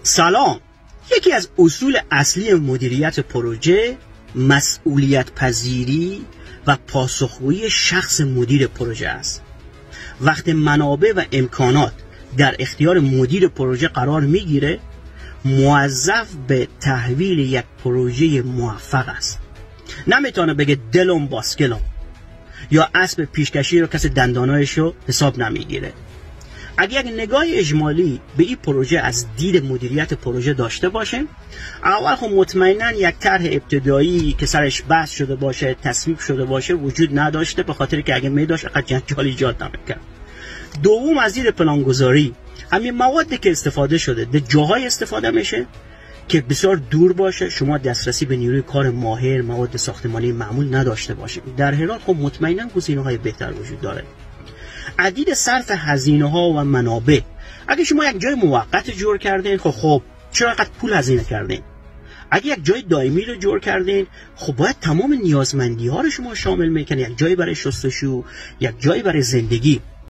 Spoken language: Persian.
سلام. یکی از اصول اصلی مدیریت پروژه مسئولیت پذیری و پاسخگویی شخص مدیر پروژه است. وقتی منابع و امکانات در اختیار مدیر پروژه قرار میگیره، موظف به تحویل یک پروژه موفق است. نمیتونه بگه دلم باسکلم یا اسب پیشکشی رو کسی دندانایش رو حساب نمیگیره. اگر یک نگاه اجمالی به این پروژه از دید مدیریت پروژه داشته باشیم، اول خب مطمئنا یک طرح ابتدایی که سرش بحث شده باشه، تصویب شده باشه وجود نداشته، به خاطر که اگه می داشت اقدر جنجال ایجاد نمیکرد. دوم، از دید پلانگذاری همین موادی که استفاده شده در جاهای استفاده میشه که بسیار دور باشه، شما دسترسی به نیروی کار ماهر، مواد ساختمانی معمول نداشته باشید. در هر حال خب مطمئنا گزینه‌های بهتر وجود داره. عدید صرف هزینه‌ها و منابع، اگه شما یک جای موقت جور کردین، خب چرا اینقدر پول هزینه کردین؟ اگه یک جای دائمی رو جور کردین، خب باید تمام نیازمندی‌ها رو شما شامل میکنید، یک جایی برای شستشو، یک جایی برای زندگی.